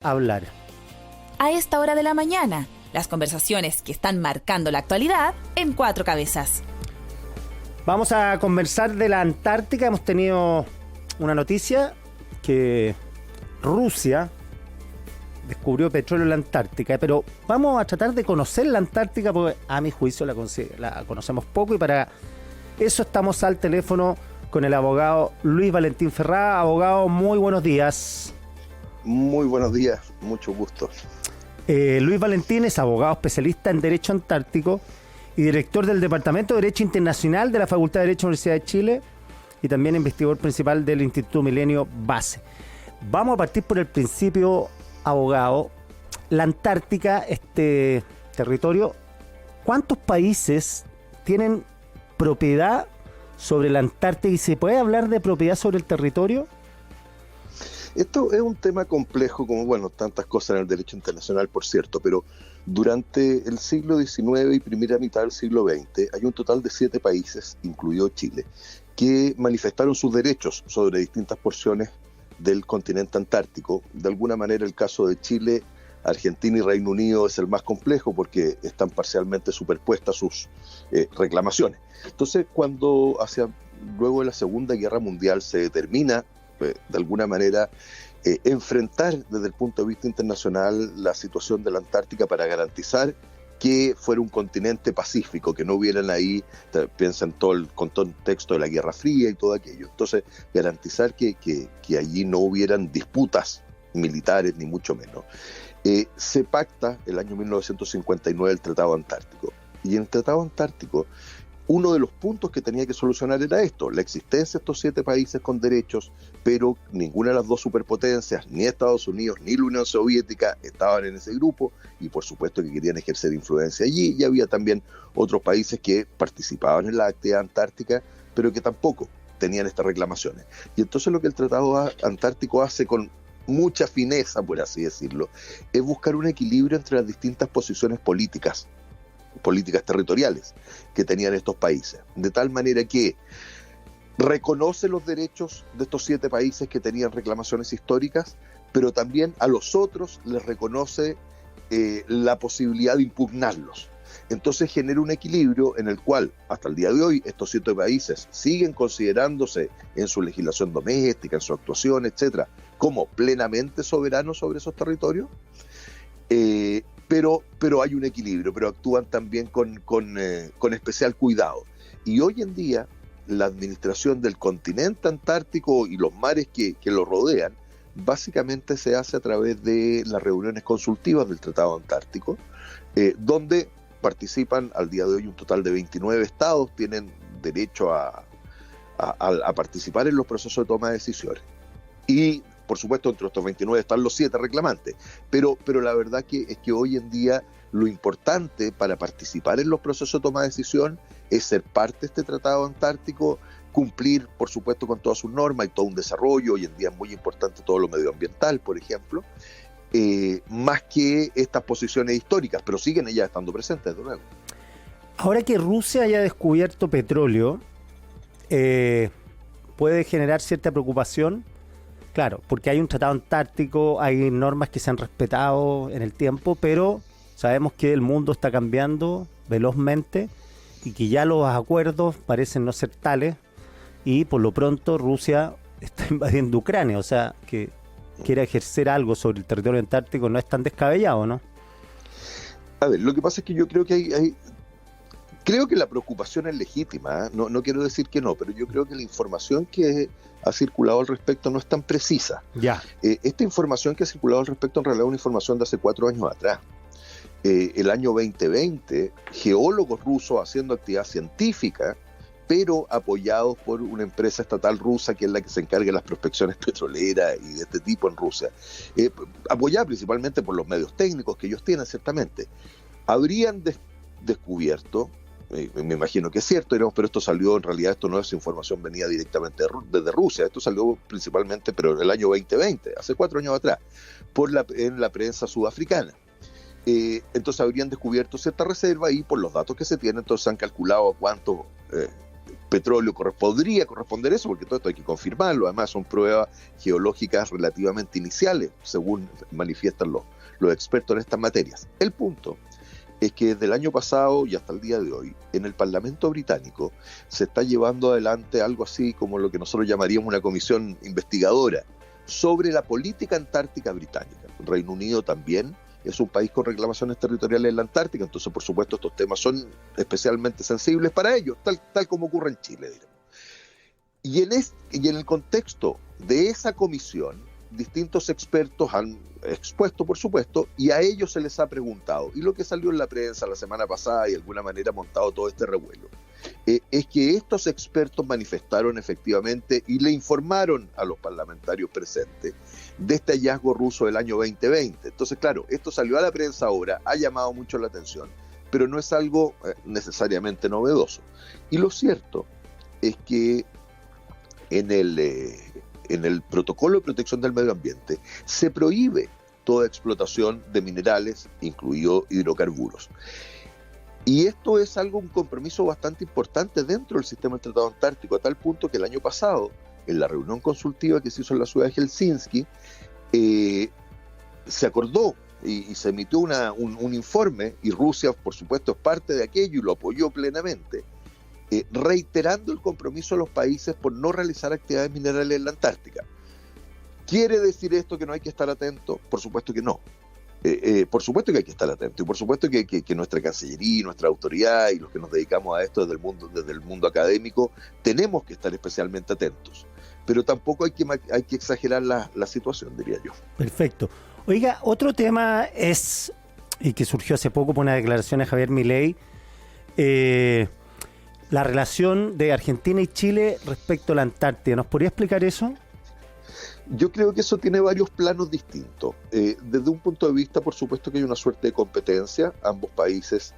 Hablar. A esta hora de la mañana, las conversaciones que están marcando la actualidad en Cuatro Cabezas. Vamos a conversar de la Antártica. Hemos tenido una noticia que Rusia descubrió petróleo en la Antártica, pero vamos a tratar de conocer la Antártica porque a mi juicio la conocemos poco, y para eso estamos al teléfono con el abogado Luis Valentín Ferrá. Abogado, muy buenos días. Muy buenos días, mucho gusto. Luis Valentín es abogado especialista en Derecho Antártico y director del Departamento de Derecho Internacional de la Facultad de Derecho de la Universidad de Chile, y también investigador principal del Instituto Milenio Base. Vamos a partir por el principio, abogado. La Antártica, este territorio, ¿cuántos países tienen propiedad sobre la Antártica y se puede hablar de propiedad sobre el territorio? Esto es un tema complejo, como tantas cosas en el derecho internacional, por cierto, pero durante el siglo XIX y primera mitad del siglo XX hay un total de 7 países, incluido Chile, que manifestaron sus derechos sobre distintas porciones del continente antártico. De alguna manera el caso de Chile, Argentina y Reino Unido es el más complejo porque están parcialmente superpuestas sus reclamaciones. Entonces, cuando luego de la Segunda Guerra Mundial se determina de alguna manera enfrentar desde el punto de vista internacional la situación de la Antártica para garantizar que fuera un continente pacífico, que no hubieran ahí, piensa en todo el contexto de la Guerra Fría y todo aquello. Entonces, garantizar que allí no hubieran disputas militares, ni mucho menos. Se pacta el año 1959 el Tratado Antártico. Y en el Tratado Antártico, uno de los puntos que tenía que solucionar era esto: la existencia de estos 7 países con derechos, pero ninguna de las dos superpotencias, ni Estados Unidos ni la Unión Soviética, estaban en ese grupo, y por supuesto que querían ejercer influencia allí, y había también otros países que participaban en la actividad antártica, pero que tampoco tenían estas reclamaciones. Y entonces lo que el Tratado Antártico hace con mucha fineza, por así decirlo, es buscar un equilibrio entre las distintas posiciones políticas territoriales que tenían estos países, de tal manera que reconoce los derechos de estos 7 países que tenían reclamaciones históricas, pero también a los otros les reconoce la posibilidad de impugnarlos. Entonces genera un equilibrio en el cual hasta el día de hoy estos 7 países siguen considerándose en su legislación doméstica, en su actuación, etcétera, como plenamente soberanos sobre esos territorios. Pero hay un equilibrio, pero actúan también con especial cuidado. Y hoy en día, la administración del continente antártico y los mares que lo rodean, básicamente se hace a través de las reuniones consultivas del Tratado Antártico, donde participan al día de hoy un total de 29 estados, tienen derecho a participar en los procesos de toma de decisiones. Y por supuesto, entre estos 29 están los 7 reclamantes, pero la verdad es que hoy en día lo importante para participar en los procesos de toma de decisión es ser parte de este Tratado Antártico, cumplir, por supuesto, con todas sus normas y todo un desarrollo. Hoy en día es muy importante todo lo medioambiental, por ejemplo, más que estas posiciones históricas, pero siguen ellas estando presentes de nuevo. Ahora que Rusia haya descubierto petróleo, puede generar cierta preocupación. Claro, porque hay un tratado antártico, hay normas que se han respetado en el tiempo, pero sabemos que el mundo está cambiando velozmente y que ya los acuerdos parecen no ser tales, y por lo pronto Rusia está invadiendo Ucrania, o sea, que quiera ejercer algo sobre el territorio antártico no es tan descabellado, ¿no? A ver, lo que pasa es que yo creo que creo que la preocupación es legítima, ¿eh? No quiero decir que no, pero yo creo que la información que ha circulado al respecto no es tan precisa. Ya. Esta información que ha circulado al respecto en realidad es una información de hace 4 años atrás. El año 2020, geólogos rusos haciendo actividad científica, pero apoyados por una empresa estatal rusa que es la que se encarga de las prospecciones petroleras y de este tipo en Rusia, apoyada principalmente por los medios técnicos que ellos tienen, ciertamente, habrían descubierto, me imagino que es cierto, pero esto salió, en realidad esto no es información, venía directamente desde Rusia, esto salió principalmente, pero en el año 2020, hace 4 años atrás, en la prensa sudafricana. Entonces habrían descubierto cierta reserva y por los datos que se tienen, entonces han calculado cuántos petróleo podría corresponder eso, porque todo esto hay que confirmarlo, además son pruebas geológicas relativamente iniciales, según manifiestan los expertos en estas materias. El punto es que desde el año pasado y hasta el día de hoy, en el Parlamento británico se está llevando adelante algo así como lo que nosotros llamaríamos una comisión investigadora sobre la política antártica británica. El Reino Unido también es un país con reclamaciones territoriales en la Antártica, entonces por supuesto estos temas son especialmente sensibles para ellos, tal como ocurre en Chile, diremos. Y en el contexto de esa comisión, distintos expertos han expuesto, por supuesto, y a ellos se les ha preguntado. Y lo que salió en la prensa la semana pasada y de alguna manera ha montado todo este revuelo, es que estos expertos manifestaron efectivamente y le informaron a los parlamentarios presentes de este hallazgo ruso del año 2020. Entonces, claro, esto salió a la prensa ahora, ha llamado mucho la atención, pero no es algo necesariamente novedoso. Y lo cierto es que en el protocolo de protección del medio ambiente se prohíbe toda explotación de minerales, incluido hidrocarburos. Y esto es un compromiso bastante importante dentro del sistema del Tratado Antártico, a tal punto que el año pasado, en la reunión consultiva que se hizo en la ciudad de Helsinki, se acordó y se emitió un informe, y Rusia, por supuesto, es parte de aquello y lo apoyó plenamente, reiterando el compromiso de los países por no realizar actividades minerales en la Antártica. ¿Quiere decir esto que no hay que estar atento? Por supuesto que no. Por supuesto que hay que estar atento, y por supuesto que nuestra Cancillería, nuestra autoridad y los que nos dedicamos a esto desde el mundo académico tenemos que estar especialmente atentos. Pero tampoco hay que exagerar la situación, diría yo. Perfecto. Oiga, otro tema es, y que surgió hace poco por una declaración de Javier Milei, la relación de Argentina y Chile respecto a la Antártida. ¿Nos podría explicar eso? Yo creo que eso tiene varios planos distintos. Desde un punto de vista, por supuesto que hay una suerte de competencia. Ambos países,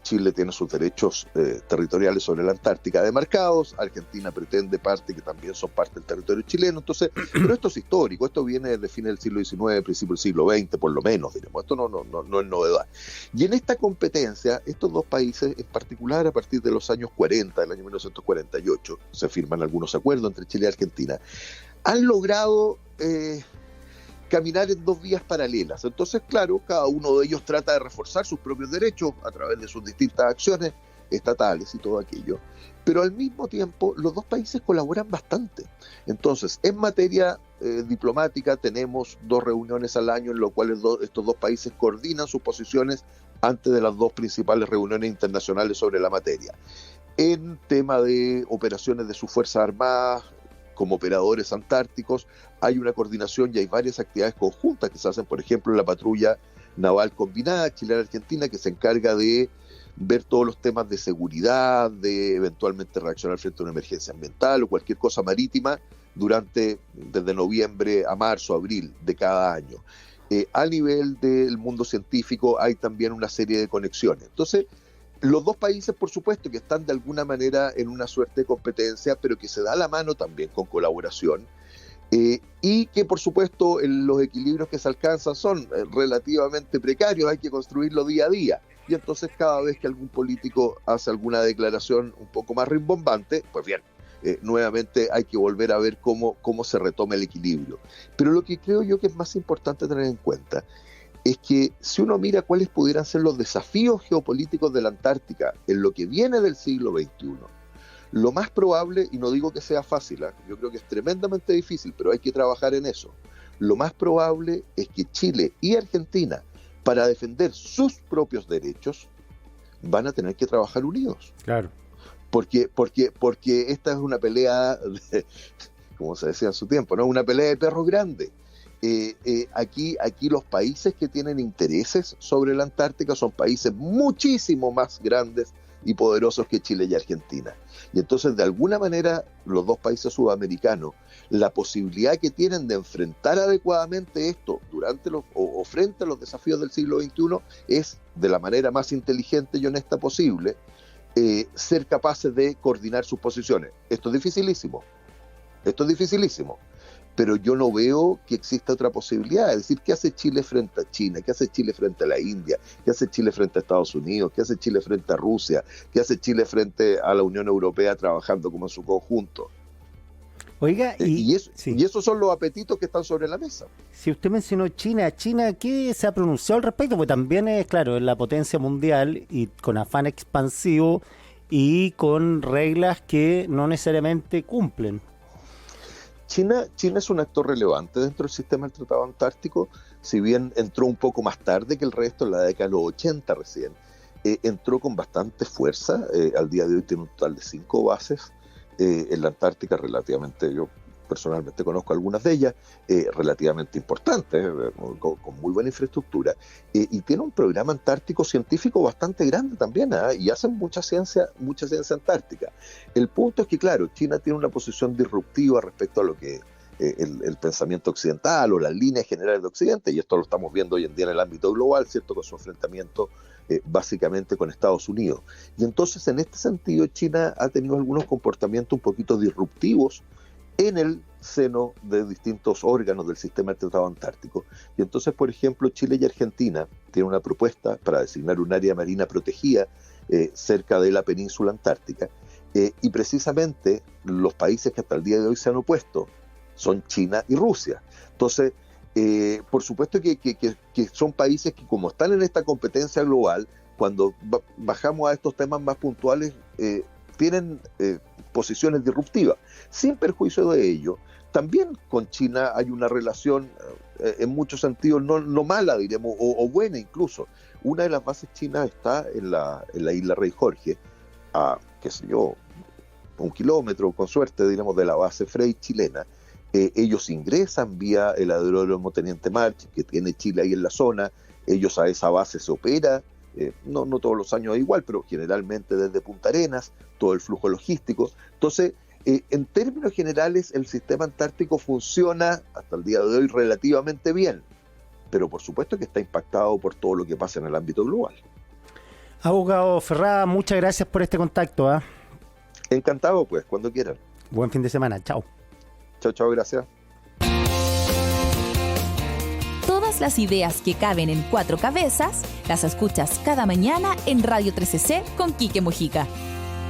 Chile tiene sus derechos territoriales sobre la Antártica demarcados, Argentina pretende parte que también son parte del territorio chileno. Entonces, pero esto es histórico, esto viene desde fines del siglo XIX, principio del siglo XX, por lo menos, diremos. Esto no es novedad. Y en esta competencia, estos dos países, en particular a partir de los años 40, del año 1948, se firman algunos acuerdos entre Chile y Argentina, han logrado caminar en dos vías paralelas. Entonces, claro, cada uno de ellos trata de reforzar sus propios derechos a través de sus distintas acciones estatales y todo aquello. Pero al mismo tiempo, los dos países colaboran bastante. Entonces, en materia diplomática, tenemos 2 reuniones al año en las cuales estos dos países coordinan sus posiciones antes de las 2 principales reuniones internacionales sobre la materia. En tema de operaciones de sus Fuerzas Armadas, como operadores antárticos, hay una coordinación y hay varias actividades conjuntas que se hacen, por ejemplo, la patrulla naval combinada chilena-argentina, que se encarga de ver todos los temas de seguridad, de eventualmente reaccionar frente a una emergencia ambiental o cualquier cosa marítima desde noviembre a marzo, abril de cada año. A nivel del mundo científico hay también una serie de conexiones. Entonces, los dos países, por supuesto, que están de alguna manera en una suerte de competencia, pero que se da la mano también con colaboración, y que, por supuesto, los equilibrios que se alcanzan son relativamente precarios, hay que construirlo día a día. Y entonces, cada vez que algún político hace alguna declaración un poco más rimbombante, pues bien, nuevamente hay que volver a ver cómo se retoma el equilibrio. Pero lo que creo yo que es más importante tener en cuenta es que si uno mira cuáles pudieran ser los desafíos geopolíticos de la Antártica en lo que viene del siglo XXI, lo más probable, y no digo que sea fácil, yo creo que es tremendamente difícil, pero hay que trabajar en eso, lo más probable es que Chile y Argentina, para defender sus propios derechos, van a tener que trabajar unidos. Claro. Porque esta es una pelea, como se decía en su tiempo, ¿no? Una pelea de perros grandes. Aquí los países que tienen intereses sobre la Antártica son países muchísimo más grandes y poderosos que Chile y Argentina. Y entonces, de alguna manera, los dos países sudamericanos, la posibilidad que tienen de enfrentar adecuadamente esto o frente a los desafíos del siglo XXI es, de la manera más inteligente y honesta posible, ser capaces de coordinar sus posiciones. Esto es dificilísimo. pero yo no veo que exista otra posibilidad. Es decir, ¿qué hace Chile frente a China? ¿Qué hace Chile frente a la India? ¿Qué hace Chile frente a Estados Unidos? ¿Qué hace Chile frente a Rusia? ¿Qué hace Chile frente a la Unión Europea trabajando como en su conjunto? Oiga, y esos son los apetitos que están sobre la mesa. Si usted mencionó China, ¿qué se ha pronunciado al respecto? Porque también es, claro, es la potencia mundial y con afán expansivo y con reglas que no necesariamente cumplen. China es un actor relevante dentro del sistema del Tratado Antártico, si bien entró un poco más tarde que el resto, en la década de los 80 recién, entró con bastante fuerza. Al día de hoy tiene un total de 5 bases en la Antártica, relativamente, yo personalmente conozco algunas de ellas, relativamente importantes, con muy buena infraestructura, y tiene un programa antártico científico bastante grande también, y hacen mucha ciencia antártica. El punto es que, claro, China tiene una posición disruptiva respecto a lo que el pensamiento occidental o las líneas generales de Occidente, y esto lo estamos viendo hoy en día en el ámbito global, ¿cierto?, con su enfrentamiento básicamente con Estados Unidos. Y entonces, en este sentido, China ha tenido algunos comportamientos un poquito disruptivos en el seno de distintos órganos del sistema del Tratado Antártico. Y entonces, por ejemplo, Chile y Argentina tienen una propuesta para designar un área marina protegida cerca de la península antártica, y precisamente los países que hasta el día de hoy se han opuesto son China y Rusia. Entonces, por supuesto que son países que, como están en esta competencia global, cuando bajamos a estos temas más puntuales, tienen posiciones disruptivas. Sin perjuicio de ello, también con China hay una relación en muchos sentidos no mala, diremos, o buena incluso. Una de las bases chinas está en la isla Rey Jorge, a, qué sé yo, 1 kilómetro, con suerte, diremos, de la base Frey chilena. Ellos ingresan vía el aeródromo Teniente March, que tiene Chile ahí en la zona. Ellos a esa base se opera, no todos los años es igual, pero generalmente desde Punta Arenas, todo el flujo logístico. Entonces, en términos generales, el sistema antártico funciona hasta el día de hoy relativamente bien, pero por supuesto que está impactado por todo lo que pasa en el ámbito global. Abogado Ferrada, muchas gracias por este contacto. Encantado, pues, cuando quieran. Buen fin de semana, chao. Chao, gracias. Todas las ideas que caben en 4 cabezas las escuchas cada mañana en Radio 13C con Quique Mojica.